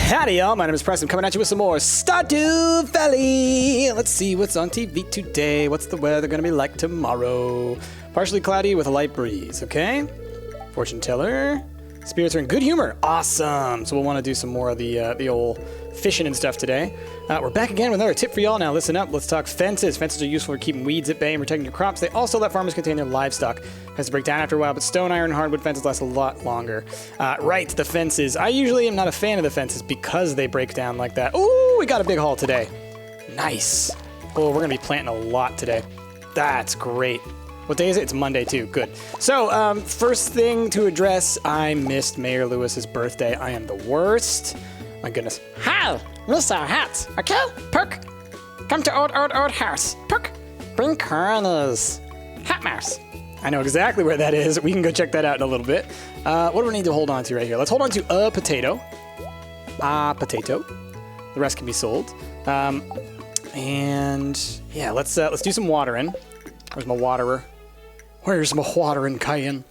Howdy y'all, my name is Preston, coming at you with some more Stardew Valley. Let's see what's on TV today. What's the weather gonna be like tomorrow? Partially cloudy with a light breeze, okay? Fortune teller. Spirits are in good humor. Awesome. So we'll want to do some more of the old fishing and stuff today. We're back again with another tip for y'all. Now listen up. Let's talk fences. Fences are useful for keeping weeds at bay and protecting your crops. They also let farmers contain their livestock. Has to break down after a while, but stone, iron, and hardwood fences last a lot longer. Right, the fences. I usually am not a fan of the fences because they break down like that. Ooh, we got a big haul today. Nice. Oh, we're going to be planting a lot today. That's great. What day is it? It's Monday, too. Good. So, first thing to address, I missed Mayor Lewis's birthday. I am the worst. My goodness. Hi, Mr. Hat. Okay, Perk. Come to old house. Perk, bring corners. Hat mouse. I know exactly where that is. We can go check that out in a little bit. What do we need to hold on to right here? Let's hold on to a potato. A potato. The rest can be sold. And, yeah, let's do some watering. Where's my waterer? Where's my watering can?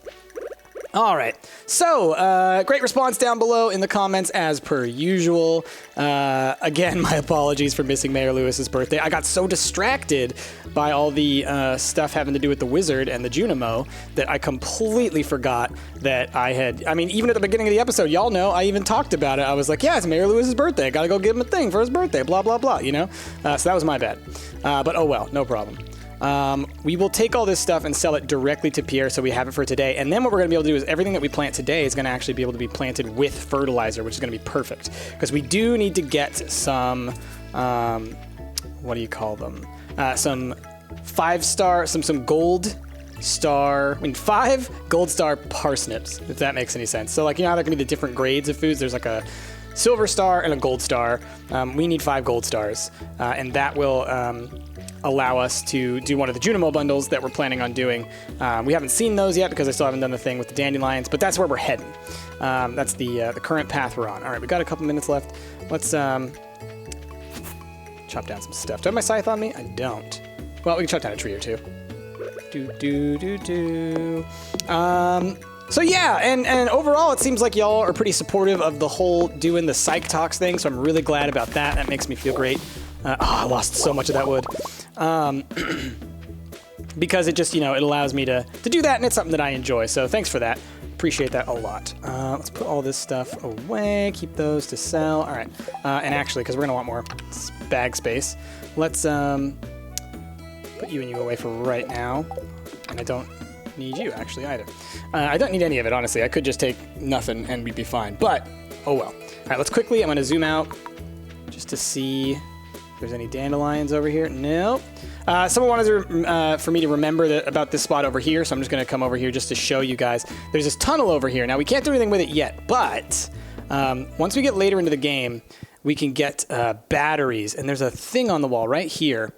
All right. So, great response down below in the comments as per usual. Again, my apologies for missing Mayor Lewis's birthday. I got so distracted by all the stuff having to do with the wizard and the Junimo that I completely forgot that I had... I mean, even at the beginning of the episode, y'all know, I even talked about it. I was like, yeah, it's Mayor Lewis's birthday. I got to go give him a thing for his birthday, blah, blah, blah, you know? So that was my bad. But oh well, no problem. We will take all this stuff and sell it directly to Pierre so we have it for today. And then what we're going to be able to do is everything that we plant today is going to actually be able to be planted with fertilizer, which is going to be perfect. Because we do need to get some, what do you call them? Some 5-star, some gold star, 5 gold star parsnips, if that makes any sense. So like, you know how there can be the different grades of foods? There's like a silver star and a gold star. We need 5 gold stars, and that will... allow us to do one of the Junimo bundles that we're planning on doing. We haven't seen those yet because I still haven't done the thing with the dandelions, but that's where we're heading. That's the current path we're on. All right, we got a couple minutes left. Let's chop down some stuff. Do I have my scythe on me? I don't. Well, we can chop down a tree or two. So yeah, and overall, it seems like y'all are pretty supportive of the whole doing the psych talks thing, so I'm really glad about that. That makes me feel great. I lost so much of that wood. Because it just, you know, it allows me to do that, and it's something that I enjoy. So thanks for that. Appreciate that a lot. Let's put all this stuff away. Keep those to sell. All right. And actually, because we're going to want more bag space, let's put you and you away for right now. And I don't need you, actually, either. I don't need any of it, honestly. I could just take nothing, and we'd be fine. But, oh well. All right, let's quickly, I'm going to zoom out just to see... there's any dandelions over here? Nope. Someone wanted for me to remember about this spot over here, so I'm just going to come over here just to show you guys. There's this tunnel over here. Now, we can't do anything with it yet, but once we get later into the game, we can get batteries, and there's a thing on the wall right here.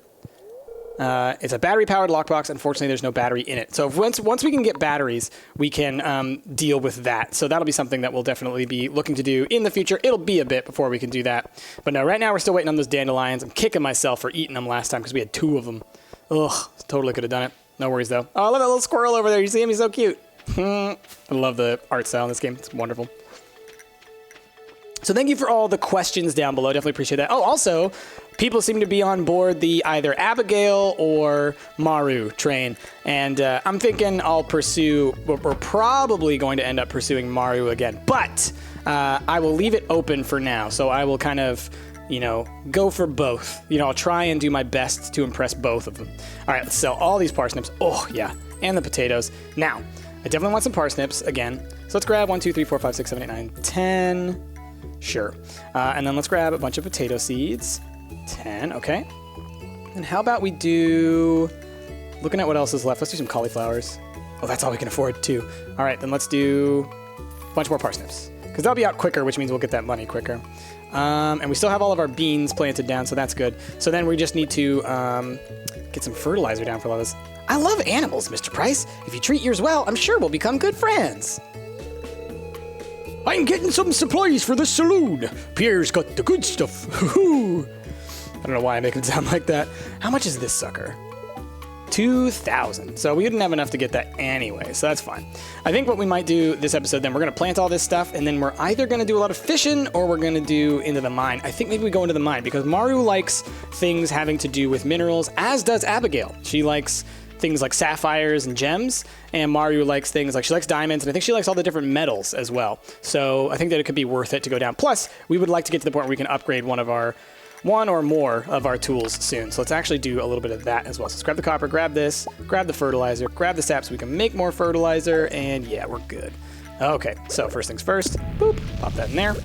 It's a battery-powered lockbox. Unfortunately, there's no battery in it. So once we can get batteries, we can deal with that. So that'll be something that we'll definitely be looking to do in the future. It'll be a bit before we can do that. But no, right now we're still waiting on those dandelions. I'm kicking myself for eating them last time because we had 2 of them. Ugh, totally could have done it. No worries, though. Oh, look at that little squirrel over there. You see him? He's so cute. I love the art style in this game. It's wonderful. So thank you for all the questions down below. Definitely appreciate that. Oh, also, people seem to be on board the either Abigail or Maru train. And I'm thinking I'll pursue, we're probably going to end up pursuing Maru again. But I will leave it open for now. So I will kind of, you know, go for both. You know, I'll try and do my best to impress both of them. All right, let's sell all these parsnips. Oh, yeah. And the potatoes. Now, I definitely want some parsnips again. So let's grab 1, 2, 3, 4, 5, 6, 7, 8, 9, 10. Sure. And then let's grab a bunch of potato seeds. 10, okay. And how about we do... looking at what else is left, let's do some cauliflowers. Oh, that's all we can afford, too. All right, then let's do a bunch more parsnips. Because they'll be out quicker, which means we'll get that money quicker. And we still have all of our beans planted down, so that's good. So then we just need to get some fertilizer down for all this. I love animals, Mr. Price. If you treat yours well, I'm sure we'll become good friends. I'm getting some supplies for the saloon. Pierre's got the good stuff. I don't know why I make it sound like that. How much is this sucker? 2,000. So we didn't have enough to get that anyway, so that's fine. I think what we might do this episode then, we're going to plant all this stuff, and then we're either going to do a lot of fishing or we're going to do into the mine. I think maybe we go into the mine because Maru likes things having to do with minerals, as does Abigail. She likes things like sapphires and gems, and Maru likes things like, she likes diamonds, and I think she likes all the different metals as well. So I think that it could be worth it to go down. Plus, we would like to get to the point where we can upgrade one or more of our tools soon. So let's actually do a little bit of that as well. So let's grab the copper, grab this, grab the fertilizer, grab the sap so we can make more fertilizer, and yeah, we're good. Okay, so first things first, boop, pop that in there.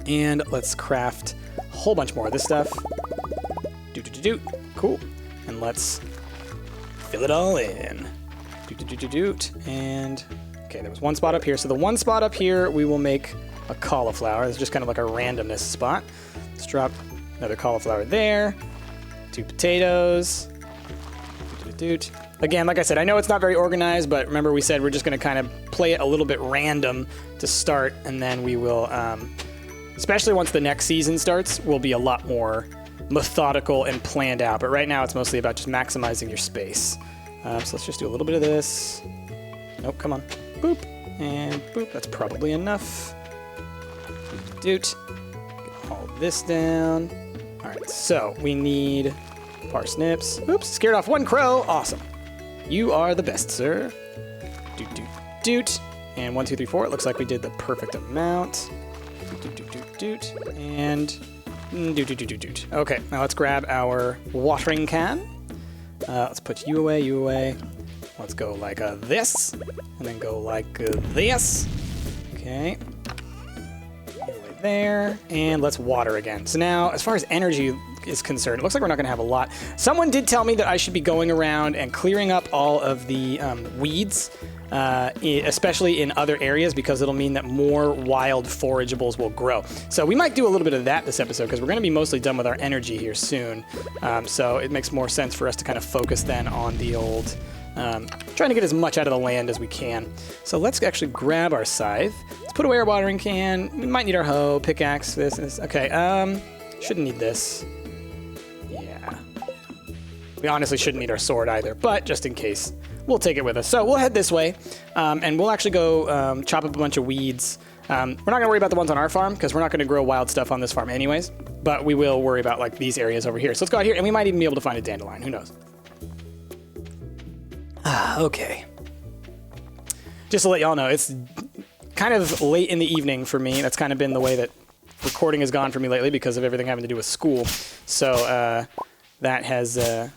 And let's craft a whole bunch more of this stuff. Cool. And let's fill it all in. And okay, there was one spot up here. So the one spot up here, we will make a cauliflower. It's just kind of like a randomness spot. Let's drop another cauliflower there. 2 potatoes. Again, like I said, I know it's not very organized, but remember we said we're just going to kind of play it a little bit random to start, and then we will, especially once the next season starts, we'll be a lot more methodical and planned out. But right now it's mostly about just maximizing your space. So let's just do a little bit of this. Nope, come on. Boop. And boop. That's probably enough. Get all this down. All right, so we need parsnips. Oops, scared off one crow. Awesome. You are the best, sir. Doot. And 1, 2, 3, 4. It looks like we did the perfect amount. And doot. Okay, now let's grab our watering can. Let's put you away. Let's go like this, and then go like this. Okay. Right there, and let's water again. So now, as far as energy is concerned, it looks like we're not going to have a lot. Someone did tell me that I should be going around and clearing up all of the weeds, especially in other areas, because it'll mean that more wild forageables will grow. So we might do a little bit of that this episode, because we're going to be mostly done with our energy here soon. So it makes more sense for us to kind of focus then on the old, trying to get as much out of the land as we can. So let's actually grab our scythe. Let's put away our watering can. We might need our hoe, pickaxe, this. Okay, shouldn't need this. Yeah. We honestly shouldn't need our sword either, but just in case, we'll take it with us. So we'll head this way, and we'll actually go chop up a bunch of weeds. We're not going to worry about the ones on our farm, because we're not going to grow wild stuff on this farm anyways, but we will worry about like these areas over here. So let's go out here, and we might even be able to find a dandelion. Who knows? Okay. Just to let y'all know, it's kind of late in the evening for me. That's kind of been the way that recording has gone for me lately because of everything having to do with school. So that has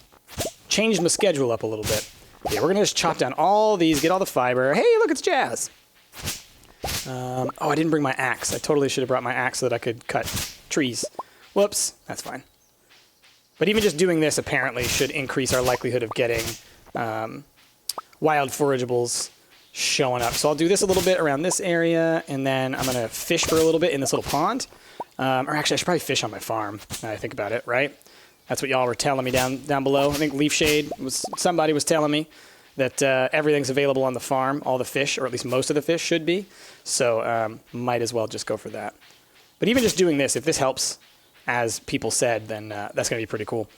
changed my schedule up a little bit. Yeah, we're going to just chop down all these, get all the fiber. Hey, look, it's Jazz. Oh, I didn't bring my axe. I totally should have brought my axe so that I could cut trees. Whoops, that's fine. But even just doing this apparently should increase our likelihood of getting wild forageables showing up. So I'll do this a little bit around this area, and then I'm going to fish for a little bit in this little pond. Or actually, I should probably fish on my farm, now that I think about it, right? That's what y'all were telling me down below. I think Leaf Shade, somebody was telling me that everything's available on the farm, all the fish, or at least most of the fish should be. So might as well just go for that. But even just doing this, if this helps, as people said, then that's going to be pretty cool.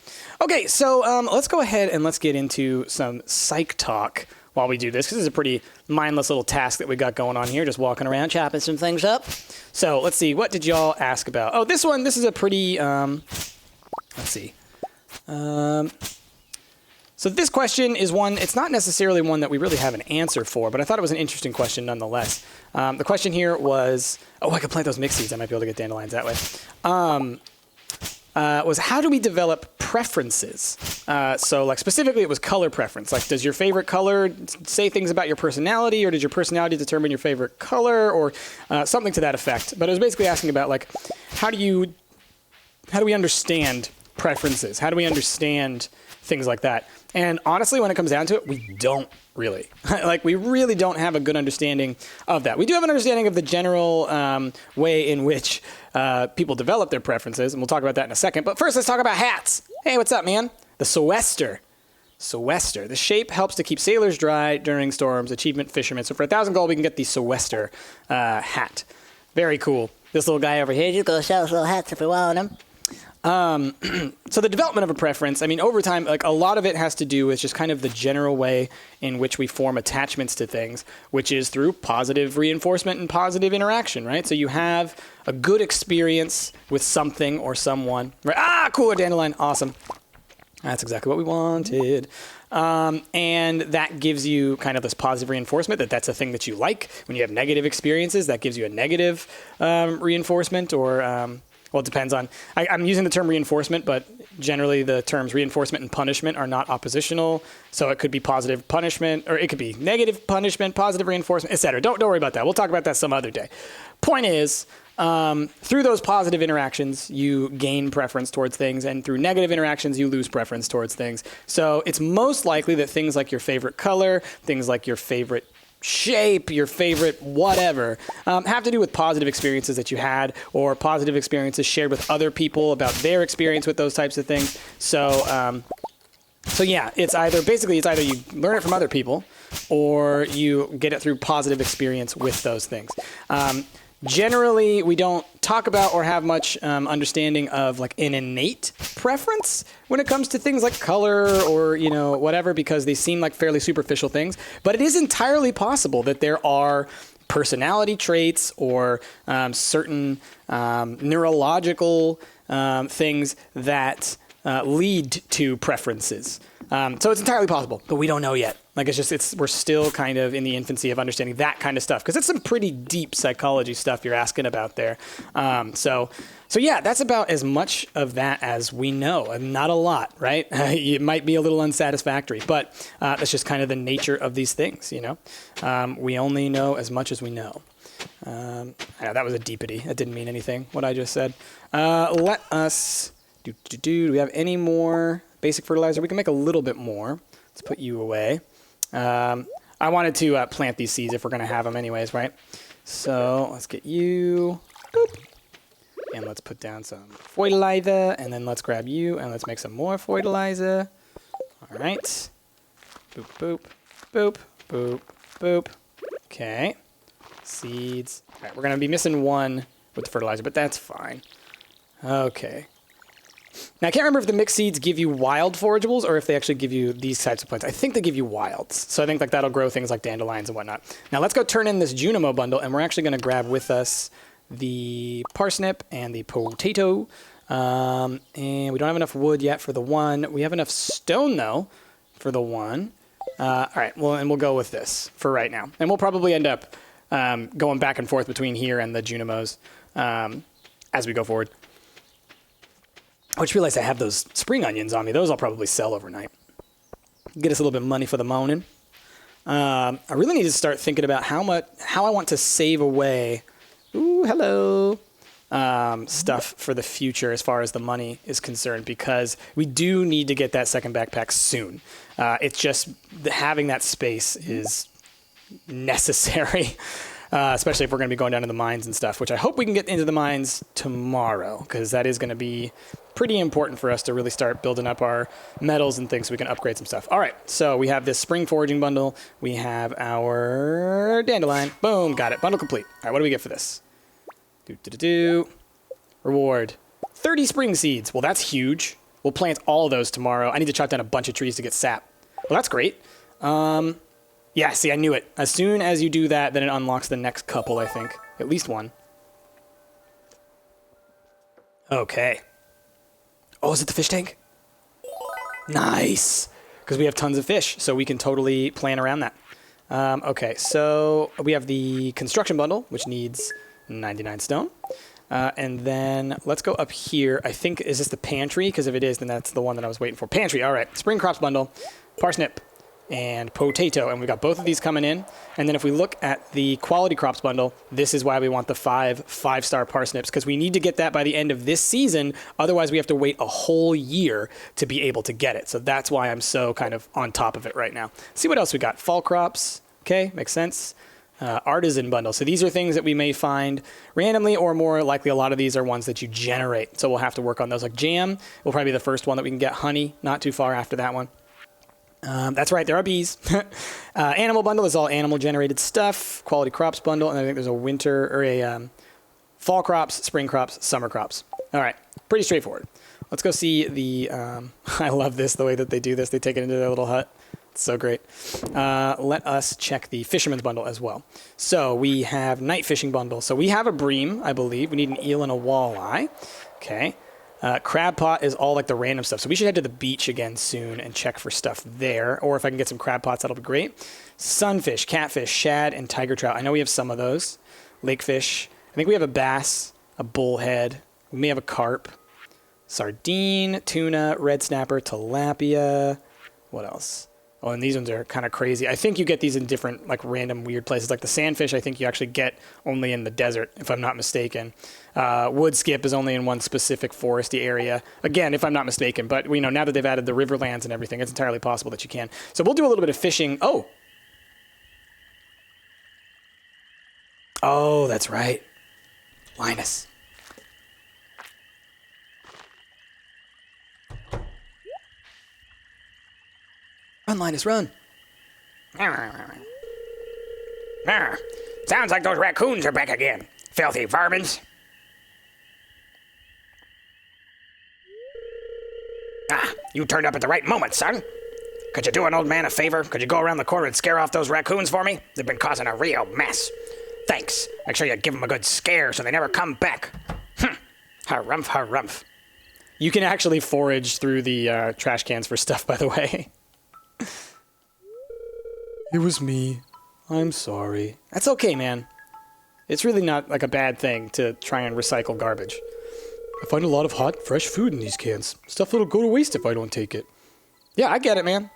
Okay, so let's go ahead and let's get into some psych talk while we do this, because this is a pretty mindless little task that we got going on here, just walking around, chopping some things up. So let's see, what did y'all ask about? Oh, this is a pretty, let's see. So this question is one, it's not necessarily one that we really have an answer for, but I thought it was an interesting question nonetheless. The question here was, oh, I could plant those mixed seeds. I might be able to get dandelions that way. Was how do we develop preferences? So like specifically it was color preference. Like, does your favorite color say things about your personality, or does your personality determine your favorite color, or something to that effect? But it was basically asking about like, how do we understand preferences? How do we understand things like that? And honestly, when it comes down to it, we don't really. Like, we really don't have a good understanding of that. We do have an understanding of the general way in which people develop their preferences, and we'll talk about that in a second. But first, let's talk about hats. Hey, what's up, man? The Sou'wester. Sou'wester. The shape helps to keep sailors dry during storms. Achievement fishermen. So for 1,000 gold, we can get the Sou'wester hat. Very cool. This little guy over here just goes sell us little hats if we want them. So the development of a preference, I mean, over time, like a lot of it has to do with just kind of the general way in which we form attachments to things, which is through positive reinforcement and positive interaction, right? So you have a good experience with something or someone, right? Ah, cool, a dandelion, awesome. That's exactly what we wanted. And that gives you kind of this positive reinforcement that that's a thing that you like. When you have negative experiences, that gives you a negative reinforcement or... well, it depends on, I'm using the term reinforcement, but generally the terms reinforcement and punishment are not oppositional. So it could be positive punishment, or it could be negative punishment, positive reinforcement, etc. Don't worry about that. We'll talk about that some other day. Point is, through those positive interactions, you gain preference towards things, and through negative interactions, you lose preference towards things. So it's most likely that things like your favorite color, things like your favorite shape, your favorite whatever, have to do with positive experiences that you had or positive experiences shared with other people about their experience with those types of things. So yeah, it's either you learn it from other people or you get it through positive experience with those things. Generally, we don't talk about or have much understanding of like an innate preference when it comes to things like color or, you know, whatever, because they seem like fairly superficial things. But it is entirely possible that there are personality traits or certain neurological things that lead to preferences. So it's entirely possible, but we don't know yet. Like we're still kind of in the infancy of understanding that kind of stuff because it's some pretty deep psychology stuff you're asking about there. So yeah, that's about as much of that as we know, and not a lot, right? It might be a little unsatisfactory, but that's just kind of the nature of these things, you know. We only know as much as we know. Yeah, that was a deepity. That didn't mean anything. What I just said. Let us do we have any more basic fertilizer? We can make a little bit more. Let's put you away. I wanted to plant these seeds if we're going to have them anyways, right? So let's get you. Boop. And let's put down some fertilizer. And then let's grab you and let's make some more fertilizer. All right. Boop, boop, boop, boop, boop. Okay. Seeds. All right, we're going to be missing one with the fertilizer, but that's fine. Okay. Now, I can't remember if the mixed seeds give you wild forageables or if they actually give you these types of plants. I think they give you wilds. So I think like that'll grow things like dandelions and whatnot. Now, let's go turn in this Junimo bundle, and we're actually going to grab with us the parsnip and the potato. And we don't have enough wood yet for the one. We have enough stone, though, for the one. All right, well, and we'll go with this for right now. And we'll probably end up going back and forth between here and the Junimos as we go forward. I just realized I have those spring onions on me. Those I'll probably sell overnight. Get us a little bit of money for the morning. I really need to start thinking about how I want to save away, stuff for the future as far as the money is concerned, because we do need to get that second backpack soon. It's just having that space is necessary. Especially if we're going to be going down to the mines and stuff, which I hope we can get into the mines tomorrow, because that is going to be pretty important for us to really start building up our metals and things so we can upgrade some stuff. All right, so we have this spring foraging bundle. We have our dandelion. Boom, got it. Bundle complete. All right, what do we get for this? Reward. 30 spring seeds. Well, that's huge. We'll plant all of those tomorrow. I need to chop down a bunch of trees to get sap. Well, that's great. Yeah, see, I knew it. As soon as you do that, then it unlocks the next couple, I think. At least one. Okay. Oh, is it the fish tank? Nice! Because we have tons of fish, so we can totally plan around that. Okay, so we have the construction bundle, which needs 99 stone. And then let's go up here. I think, is this the pantry? Because if it is, then that's the one that I was waiting for. Pantry, all right. Spring crops bundle, parsnip, and potato, and we've got both of these coming in. And then if we look at the quality crops bundle, this is why we want the five-star parsnips, because we need to get that by the end of this season. Otherwise, we have to wait a whole year to be able to get it. So that's why I'm so kind of on top of it right now. See what else we got. Fall crops. Okay, makes sense. Artisan bundle. So these are things that we may find randomly, or more likely a lot of these are ones that you generate. So we'll have to work on those. Like jam will probably be the first one that we can get. Honey, not too far after that one. That's right, there are bees. Animal bundle is all animal generated stuff. Quality crops bundle, and I think there's a winter or a fall crops, spring crops, summer crops. All right, pretty straightforward. Let's go see the, I love this, the way that they do this. They take it into their little hut. It's so great. Let us check the fisherman's bundle as well. So we have night fishing bundle. So we have a bream, I believe. We need an eel and a walleye. Okay. Crab pot is all like the random stuff. So we should head to the beach again soon and check for stuff there. Or if I can get some crab pots, that'll be great. Sunfish, catfish, shad, and tiger trout. I know we have some of those. Lakefish. I think we have a bass, a bullhead. We may have a carp. Sardine, tuna, red snapper, tilapia. What else? Oh, and these ones are kind of crazy. I think you get these in different, like, random weird places. Like the sandfish, I think you actually get only in the desert, if I'm not mistaken. Wood skip is only in one specific foresty area. Again, if I'm not mistaken. But, you know, now that they've added the riverlands and everything, it's entirely possible that you can. So we'll do a little bit of fishing. Oh! Oh, that's right. Linus. Run, Linus, run. Sounds like those raccoons are back again. Filthy varmints. You turned up at the right moment, son. Could you do an old man a favor? Could you go around the corner and scare off those raccoons for me? They've been causing a real mess. Thanks. Make sure you give them a good scare so they never come back. Harumph, harumph. You can actually forage through the trash cans for stuff, by the way. It was me. I'm sorry. That's okay, man. It's really not like a bad thing to try and recycle garbage. I find a lot of hot, fresh food in these cans. Stuff that'll go to waste if I don't take it. Yeah, I get it, man.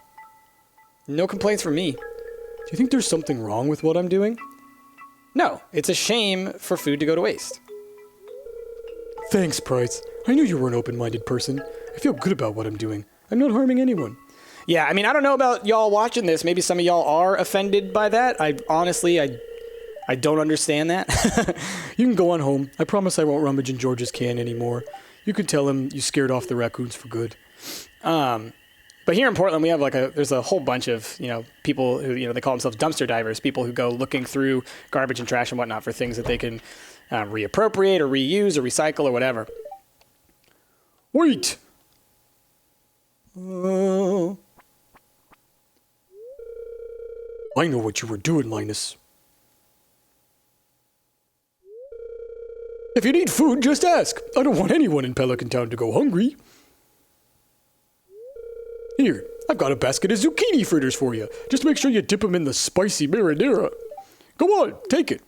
No complaints from me. Do you think there's something wrong with what I'm doing? No, it's a shame for food to go to waste. Thanks, Price. I knew you were an open-minded person. I feel good about what I'm doing. I'm not harming anyone. Yeah, I mean, I don't know about y'all watching this. Maybe some of y'all are offended by that. I don't understand that. You can go on home. I promise I won't rummage in George's can anymore. You can tell him you scared off the raccoons for good. But here in Portland, we have there's a whole bunch of, people who, they call themselves dumpster divers, people who go looking through garbage and trash and whatnot for things that they can reappropriate or reuse or recycle or whatever. Wait! I know what you were doing, Linus. If you need food, just ask. I don't want anyone in Pelican Town to go hungry. Here, I've got a basket of zucchini fritters for you. Just make sure you dip them in the spicy marinara. Go on, take it.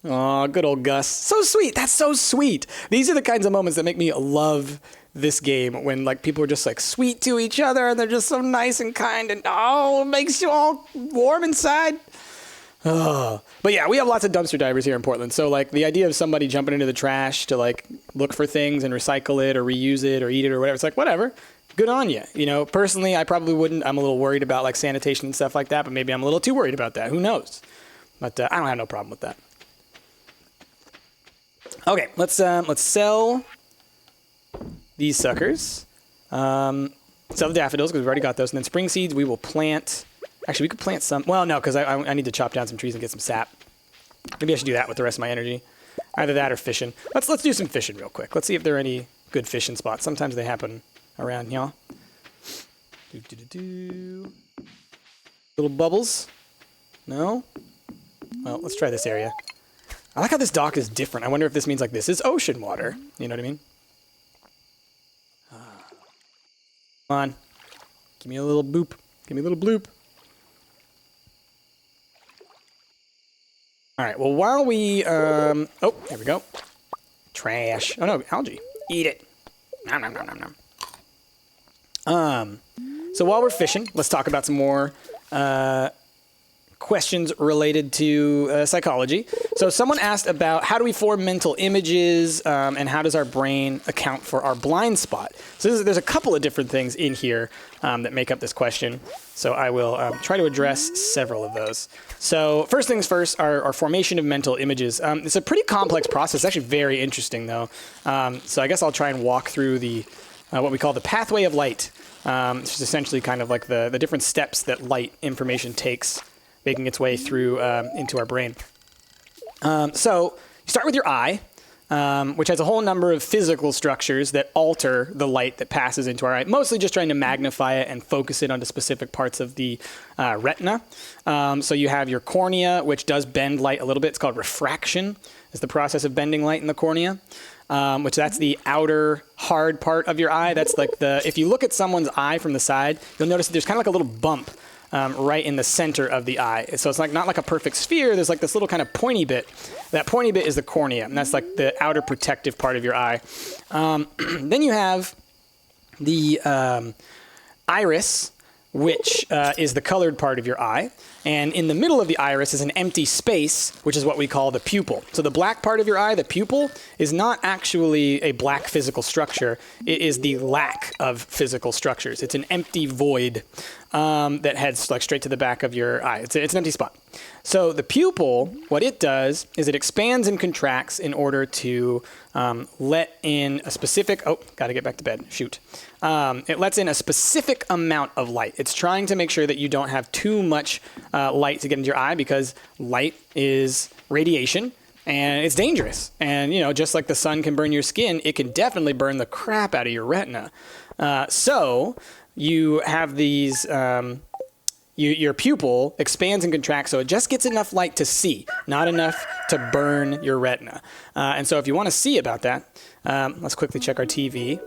Aw, good old Gus. So sweet. That's so sweet. These are the kinds of moments that make me love this game, when people are just sweet to each other and they're just so nice and kind, and it makes you all warm inside. Oh. But yeah, we have lots of dumpster divers here in Portland. So the idea of somebody jumping into the trash to look for things and recycle it or reuse it or eat it or whatever, it's whatever. Good on you. Personally, I probably wouldn't. I'm a little worried about sanitation and stuff like that, but maybe I'm a little too worried about that. Who knows? But I don't have no problem with that. Okay, let's sell these suckers. Sell the daffodils because we've already got those, and then spring seeds we will plant. Actually, we could plant some. Well, no, because I need to chop down some trees and get some sap. Maybe I should do that with the rest of my energy. Either that or fishing. Let's do some fishing real quick. Let's see if there are any good fishing spots. Sometimes they happen around here. Little bubbles. No? Well, let's try this area. I like how this dock is different. I wonder if this means this is ocean water. You know what I mean? Come on. Give me a little boop. Give me a little bloop. All right, well, while we, oh, there we go. Trash. Oh, no, algae. Eat it. Nom, nom, nom, nom, nom. So while we're fishing, let's talk about some more questions related to psychology. So someone asked about how do we form mental images and how does our brain account for our blind spot? So there's a couple of different things in here that make up this question. So I will try to address several of those. So first things first, our formation of mental images. It's a pretty complex process. It's actually very interesting, though. So I guess I'll try and walk through the what we call the pathway of light. It's just essentially kind of the different steps that light information takes, making its way through into our brain. So you start with your eye. which has a whole number of physical structures that alter the light that passes into our eye, mostly just trying to magnify it and focus it onto specific parts of the retina. So you have your cornea, which does bend light a little bit. It's called refraction. It's the process of bending light in the cornea, which that's the outer hard part of your eye. That's like if you look at someone's eye from the side, you'll notice that there's kind of like a little bump right in the center of the eye. So it's like not like a perfect sphere. There's like this little kind of pointy bit. That pointy bit is the cornea, and that's like the outer protective part of your eye. Then you have the iris, which is the colored part of your eye. And in the middle of the iris is an empty space, which is what we call the pupil. So the black part of your eye, the pupil, is not actually a black physical structure. It is the lack of physical structures. It's an empty void that heads like straight to the back of your eye. It's an empty spot. So the pupil, what it does is it expands and contracts in order to let in a specific, gotta get back to bed, shoot. It lets in a specific amount of light. It's trying to make sure that you don't have too much light to get into your eye, because light is radiation and it's dangerous. And, you know, just like the sun can burn your skin, it can definitely burn the crap out of your retina. So you have these, your pupil expands and contracts, so it just gets enough light to see, not enough to burn your retina. And so if you want to see about that, let's quickly check our TV.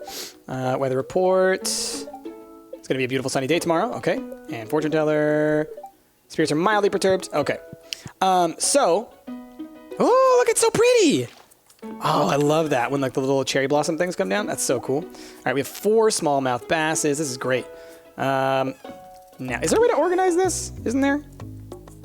Weather report. It's going to be a beautiful sunny day tomorrow. Okay. And fortune teller. Spirits are mildly perturbed. Okay. Oh, look, it's so pretty. Oh, I love that when like the little cherry blossom things come down. That's so cool. All right, we have 4 smallmouth basses. This is great. Now, is there a way to organize this? Isn't there?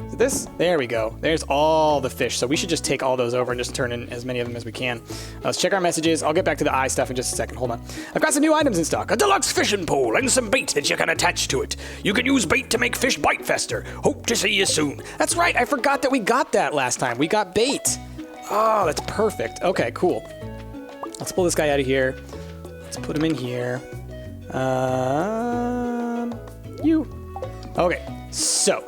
Is it this? There we go. There's all the fish. So we should just take all those over and just turn in as many of them as we can. Let's check our messages. I'll get back to the eye stuff in just a second. Hold on. I've got some new items in stock. A deluxe fishing pole and some bait that you can attach to it. You can use bait to make fish bite faster. Hope to see you soon. That's right. I forgot that we got that last time. We got bait. Oh, that's perfect. Okay, cool. Let's pull this guy out of here. Let's put him in here. Okay, so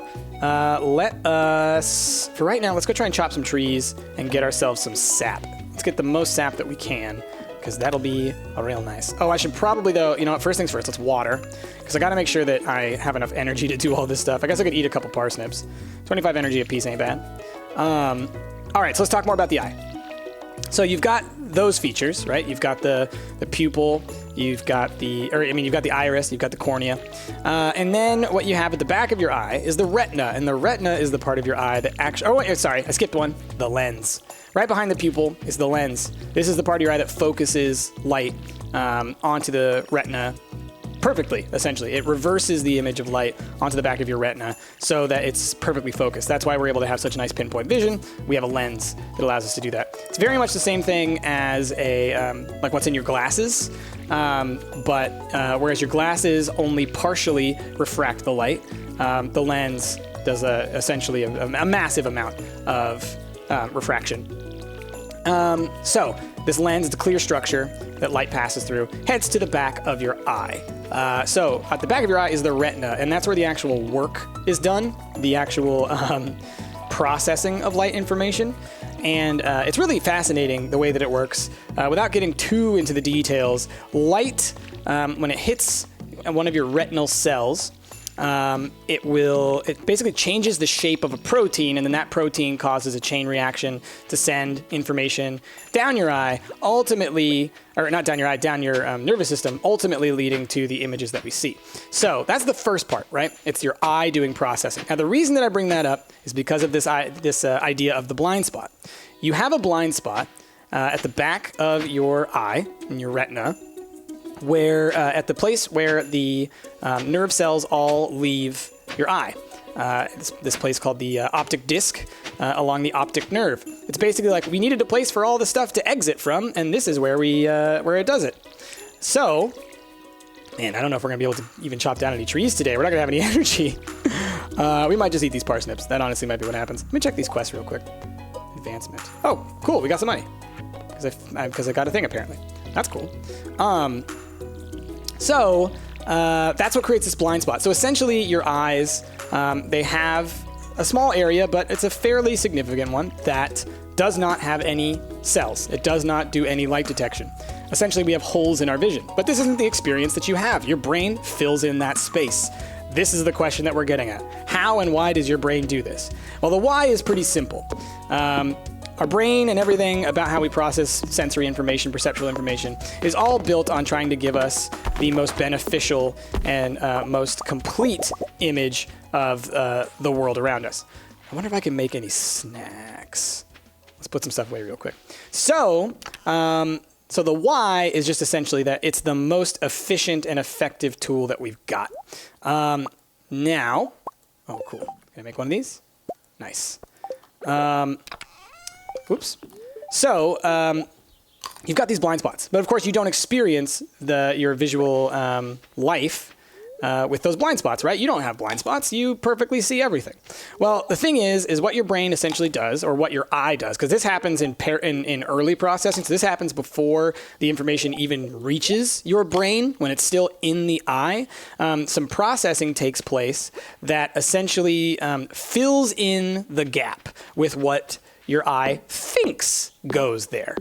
let us, for right now, let's go try and chop some trees and get ourselves some sap. Let's get the most sap that we can, because that'll be real nice. Oh, I should probably, though, you know what, first things first, let's water, because I got to make sure that I have enough energy to do all this stuff. I guess I could eat a couple parsnips. 25 energy a piece ain't bad. All right, so let's talk more about the eye. So you've got those features, right? You've got the pupil, you've got the iris, you've got the cornea. And then what you have at the back of your eye is the retina, and the retina is the part of your eye that actually, oh wait, sorry, I skipped one, the lens. Right behind the pupil is the lens. This is the part of your eye that focuses light onto the retina perfectly, essentially. It reverses the image of light onto the back of your retina so that it's perfectly focused. That's why we're able to have such nice pinpoint vision. We have a lens that allows us to do that. It's very much the same thing as like what's in your glasses, but whereas your glasses only partially refract the light, the lens does essentially a massive amount of refraction. So this lens, the clear structure that light passes through, heads to the back of your eye. So at the back of your eye is the retina, and that's where the actual work is done, the actual processing of light information. And it's really fascinating the way that it works. Without getting too into the details, light, when it hits one of your retinal cells, it basically changes the shape of a protein, and then that protein causes a chain reaction to send information down your eye, ultimately, or not down your eye, down your nervous system, ultimately leading to the images that we see. So that's the first part, right? It's your eye doing processing. Now, the reason that I bring that up is because of this idea of the blind spot. You have a blind spot at the back of your eye, in your retina, where at the place where the nerve cells all leave your eye. This place called the optic disc along the optic nerve. It's basically like we needed a place for all the stuff to exit from, and this is where where it does it. So, man, I don't know if we're gonna be able to even chop down any trees today. We're not gonna have any energy. We might just eat these parsnips. That honestly might be what happens. Let me check these quests real quick. Advancement. Oh, cool. We got some money because I got a thing apparently. That's cool. So that's what creates this blind spot. So essentially your eyes, they have a small area, but it's a fairly significant one that does not have any cells. It does not do any light detection. Essentially, we have holes in our vision. But this isn't the experience that you have. Your brain fills in that space. This is the question that we're getting at. How and why does your brain do this? Well, the why is pretty simple. Our brain and everything about how we process sensory information, perceptual information, is all built on trying to give us the most beneficial and most complete image of the world around us. I wonder if I can make any snacks. Let's put some stuff away real quick. So the why is just essentially that it's the most efficient and effective tool that we've got. Now, oh, cool. Can I make one of these? Nice. Oops. So, you've got these blind spots, but of course you don't experience your visual life with those blind spots, right? You don't have blind spots. You perfectly see everything. Well, the thing is what your brain essentially does, or what your eye does, because this happens in early processing. So this happens before the information even reaches your brain, when it's still in the eye. Some processing takes place that essentially fills in the gap with what your eye thinks goes there.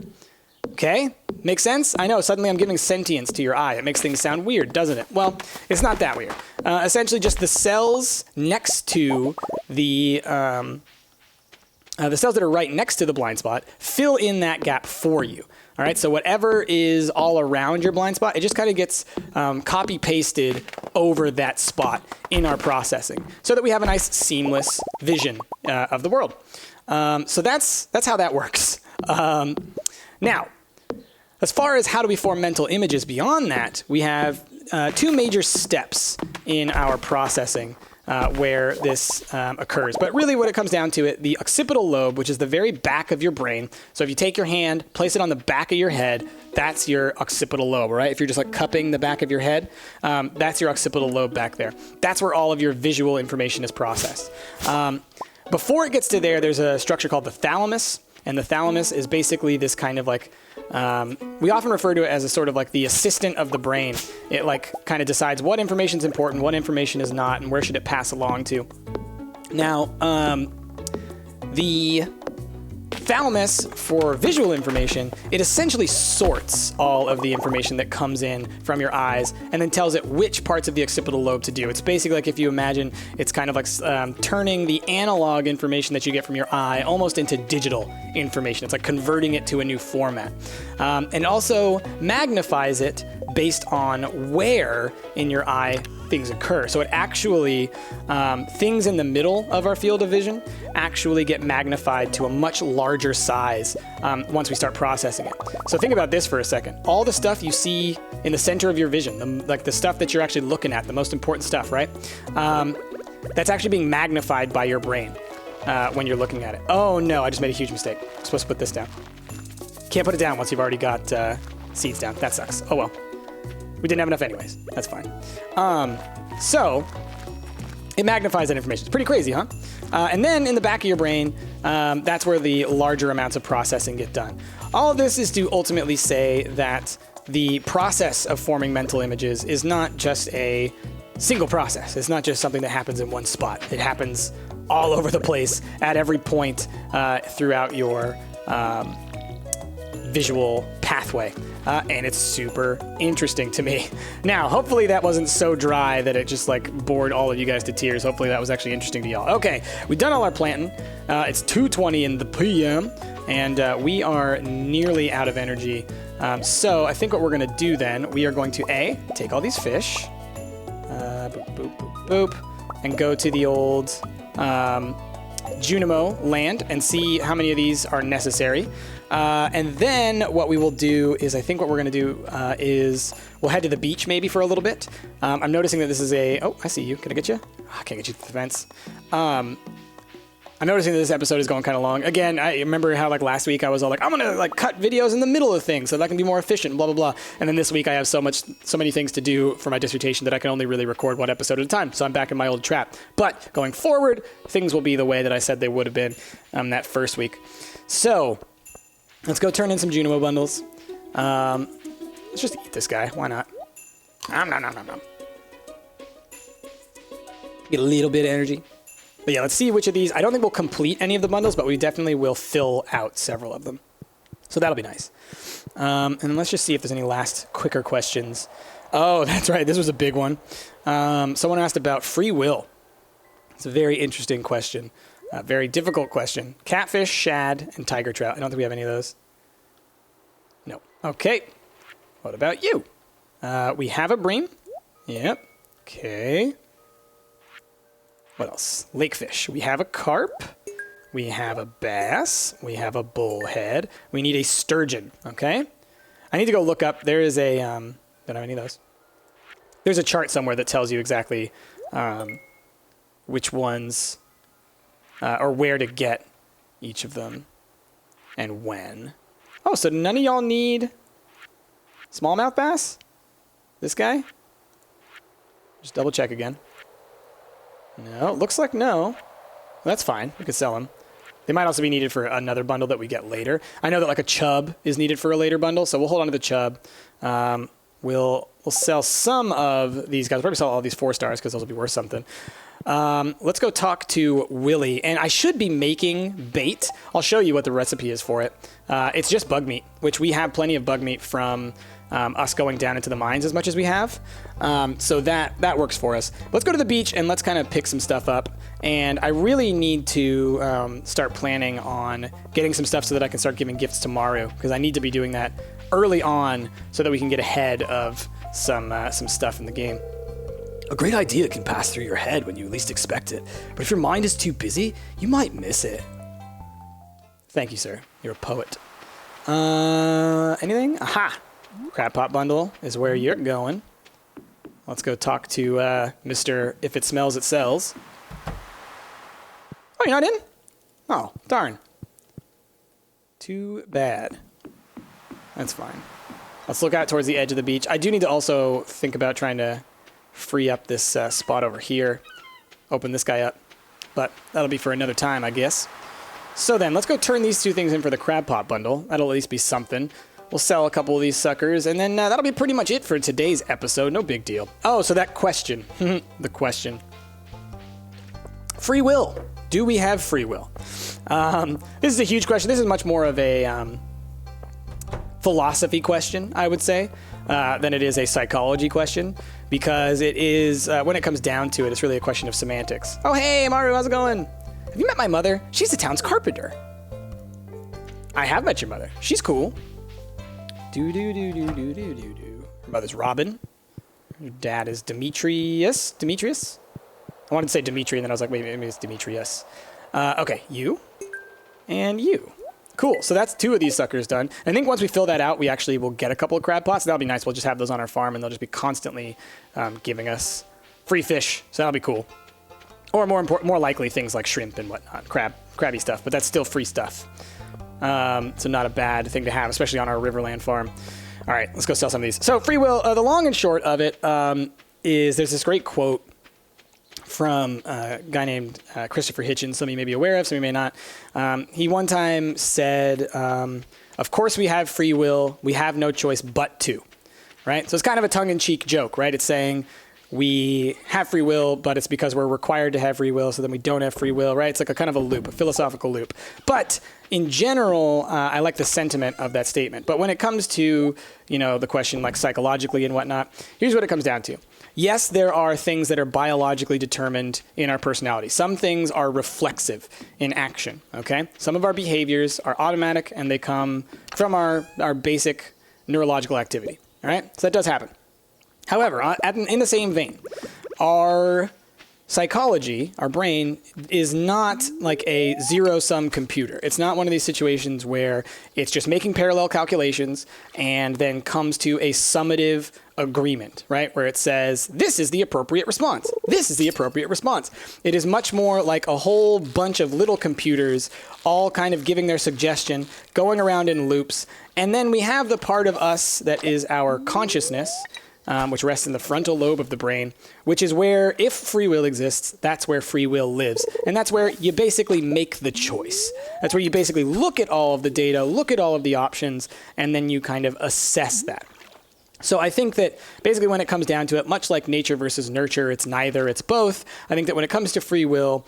Okay? Makes sense? I know, suddenly I'm giving sentience to your eye. It makes things sound weird, doesn't it? Well, it's not that weird. Essentially, just the cells next to the cells that are right next to the blind spot fill in that gap for you. All right, so whatever is all around your blind spot, it just kind of gets copy-pasted over that spot in our processing, so that we have a nice seamless vision of the world. So that's how that works. Now, as far as how do we form mental images beyond that, we have two major steps in our processing where this occurs. But really what it comes down to, the occipital lobe, which is the very back of your brain. So if you take your hand, place it on the back of your head, that's your occipital lobe, right? If you're just like cupping the back of your head, that's your occipital lobe back there. That's where all of your visual information is processed. Before it gets to there, there's a structure called the thalamus. And the thalamus is basically this kind of like, we often refer to it as a sort of like the assistant of the brain. It like kind of decides what information is important, what information is not, and where should it pass along to. Now, the thalamus for visual information, it essentially sorts all of the information that comes in from your eyes and then tells it which parts of the occipital lobe to do. It's basically like, if you imagine, it's kind of like turning the analog information that you get from your eye almost into digital information. It's like converting it to a new format. And also magnifies it based on where in your eye things occur. So it actually, things in the middle of our field of vision actually get magnified to a much larger size once we start processing it. So think about this for a second. All the stuff you see in the center of your vision, like the stuff that you're actually looking at, the most important stuff, right? That's actually being magnified by your brain when you're looking at it. Oh no, I just made a huge mistake. I'm supposed to put this down. Can't put it down once you've already got seeds down. That sucks. Oh well. We didn't have enough anyways. That's fine. So it magnifies that information. It's pretty crazy, huh? And then in the back of your brain, that's where the larger amounts of processing get done. All of this is to ultimately say that the process of forming mental images is not just a single process. It's not just something that happens in one spot. It happens all over the place at every point throughout your visual pathway. And it's super interesting to me. Now, hopefully that wasn't so dry that it just like bored all of you guys to tears. Hopefully that was actually interesting to y'all. Okay, we've done all our planting. It's 2:20 in the PM, and we are nearly out of energy. So I think what we're gonna do then, we are going to take all these fish, boop, boop, boop, boop, and go to the old Junimo land and see how many of these are necessary. And then what we will do is, I think what we're going to do is we'll head to the beach maybe for a little bit. I'm noticing that this is oh, I see you. Can I get you? Oh, I can't get you through the fence. I'm noticing that this episode is going kind of long. Again, I remember how like last week I was all like, I'm going to like cut videos in the middle of things so that I can be more efficient, blah, blah, blah. And then this week I have so many things to do for my dissertation that I can only really record one episode at a time. So I'm back in my old trap. But going forward, things will be the way that I said they would have been that first week. So let's go turn in some Junimo bundles. Let's just eat this guy. Why not? Nom, nom, nom, nom, nom. Get a little bit of energy. But yeah, let's see which of these. I don't think we'll complete any of the bundles, but we definitely will fill out several of them. So that'll be nice. And then let's just see if there's any last quicker questions. Oh, that's right. This was a big one. Someone asked about free will. It's a very interesting question. A very difficult question. Catfish, shad, and tiger trout. I don't think we have any of those. No. Okay. What about you? We have a bream. Yep. Okay. What else? Lakefish. We have a carp. We have a bass. We have a bullhead. We need a sturgeon. Okay. I need to go look up. There is a... don't have any of those. There's a chart somewhere that tells you exactly which ones or where to get each of them and when. Oh, so none of y'all need smallmouth bass? This guy? Just double check again. No, looks like no. That's fine. We could sell them. They might also be needed for another bundle that we get later. I know that like a chub is needed for a later bundle, so we'll hold on to the chub. We'll sell some of these guys. We'll probably sell all these 4 stars because those will be worth something. Let's go talk to Willie. And I should be making bait. I'll show you what the recipe is for it. It's just bug meat, which we have plenty of bug meat from us going down into the mines as much as we have. So that works for us. Let's go to the beach and let's kind of pick some stuff up. And I really need to start planning on getting some stuff so that I can start giving gifts to Maru, because I need to be doing that early on so that we can get ahead of some stuff in the game. A great idea can pass through your head when you least expect it, but if your mind is too busy, you might miss it. Thank you, sir. You're a poet. Anything? Aha! Crab Pot Bundle is where you're going. Let's go talk to Mr. If It Smells, It Sells. Oh, you're not in? Oh, darn. Too bad. That's fine. Let's look out towards the edge of the beach. I do need to also think about trying to free up this spot over here. Open this guy up. But that'll be for another time, I guess. So then, let's go turn these 2 things in for the Crab Pot Bundle. That'll at least be something. We'll sell a couple of these suckers, and then that'll be pretty much it for today's episode. No big deal. Oh, so that question. The question. Free will. Do we have free will? This is a huge question. This is much more of a philosophy question, I would say, than it is a psychology question, because it is, when it comes down to it, it's really a question of semantics. Oh, hey, Maru, how's it going? Have you met my mother? She's the town's carpenter. I have met your mother. She's cool. Her mother's Robin. Your dad is Demetrius? I wanted to say Dimitri, and then I was like, wait, maybe it's Demetrius. Okay, you. And you. Cool, so that's 2 of these suckers done. I think once we fill that out, we actually will get a couple of crab pots. That'll be nice. We'll just have those on our farm, and they'll just be constantly giving us free fish. So that'll be cool. Or more likely, things like shrimp and whatnot. Crabby stuff, but that's still free stuff. So not a bad thing to have, especially on our Riverland farm. All right, let's go sell some of these. So free will, the long and short of it is there's this great quote from a guy named Christopher Hitchens. Some of you may be aware of, some of you may not. He one time said, of course we have free will, we have no choice but to, right? So it's kind of a tongue-in-cheek joke, right? It's saying we have free will, but it's because we're required to have free will, so then we don't have free will, right? It's like a kind of a loop, a philosophical loop. But in general, I like the sentiment of that statement. But when it comes to, the question like psychologically and whatnot, here's what it comes down to. Yes, there are things that are biologically determined in our personality. Some things are reflexive in action, okay? Some of our behaviors are automatic, and they come from our basic neurological activity, all right? So that does happen. However, in the same vein, our psychology, our brain, is not like a zero-sum computer. It's not one of these situations where it's just making parallel calculations and then comes to a summative agreement, right? Where it says, this is the appropriate response. This is the appropriate response. It is much more like a whole bunch of little computers all kind of giving their suggestion, going around in loops. And then we have the part of us that is our consciousness, which rests in the frontal lobe of the brain, which is where, if free will exists, that's where free will lives. And that's where you basically make the choice. That's where you basically look at all of the data, look at all of the options, and then you kind of assess that. So I think that basically when it comes down to it, much like nature versus nurture, it's neither, it's both. I think that when it comes to free will,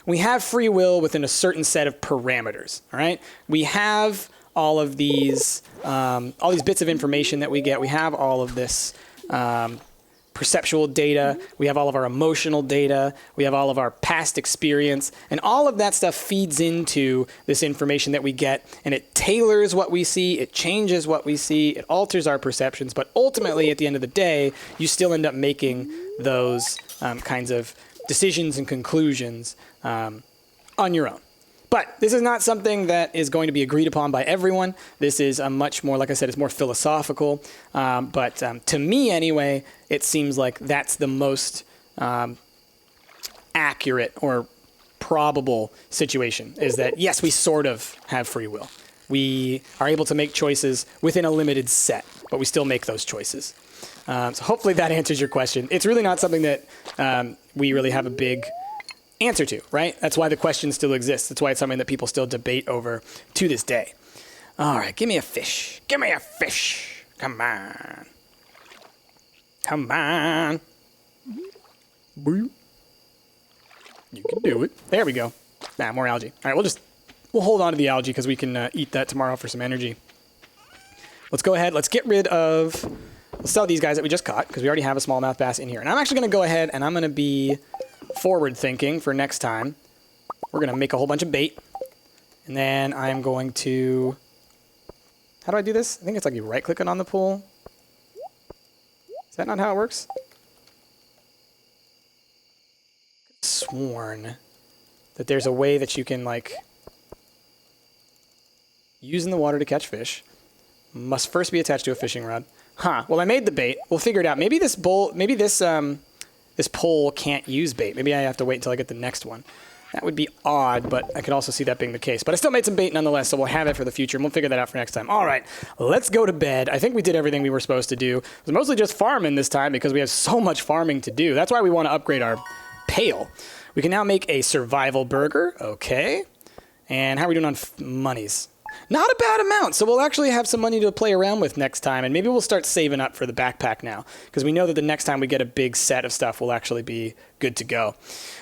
we have free will within a certain set of parameters, all right? We have all these bits of information that we get. We have all of this perceptual data. We have all of our emotional data. We have all of our past experience. And all of that stuff feeds into this information that we get. And it tailors what we see. It changes what we see. It alters our perceptions. But ultimately, at the end of the day, you still end up making those kinds of decisions and conclusions on your own. But this is not something that is going to be agreed upon by everyone. This is a much more, like I said, it's more philosophical. But to me, anyway, it seems like that's the most accurate or probable situation, is that, yes, we sort of have free will. We are able to make choices within a limited set, but we still make those choices. So hopefully that answers your question. It's really not something that we really have a big answer to, right? That's why the question still exists. That's why it's something that people still debate over to this day. All right, give me a fish. Give me a fish. Come on. Come on. You can do it. There we go. Nah, more algae. All right, we'll hold on to the algae because we can eat that tomorrow for some energy. Let's go ahead. Let's sell these guys that we just caught because we already have a smallmouth bass in here. And I'm actually going to go ahead and I'm going to be forward thinking for next time. We're going to make a whole bunch of bait. And then I'm going to... How do I do this? I think it's like you right-clicking on the pool. Is that not how it works? Sworn that there's a way that you can, like, use in the water to catch fish. Must first be attached to a fishing rod. Huh. Well, I made the bait. We'll figure it out. Maybe this pole can't use bait. Maybe I have to wait until I get the next one. That would be odd, but I could also see that being the case. But I still made some bait nonetheless, so we'll have it for the future, and we'll figure that out for next time. All right, let's go to bed. I think we did everything we were supposed to do. It was mostly just farming this time because we have so much farming to do. That's why we want to upgrade our pail. We can now make a survival burger. Okay. And how are we doing on monies? Not a bad amount, so we'll actually have some money to play around with next time, and maybe we'll start saving up for the backpack now, because we know that the next time we get a big set of stuff, we'll actually be good to go.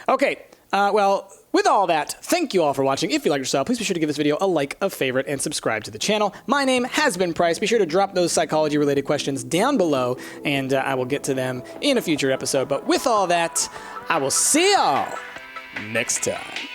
Okay, well, with all that, thank you all for watching. If you liked your style, please be sure to give this video a like, a favorite, and subscribe to the channel. My name has been Price. Be sure to drop those psychology-related questions down below, and I will get to them in a future episode. But with all that, I will see y'all next time.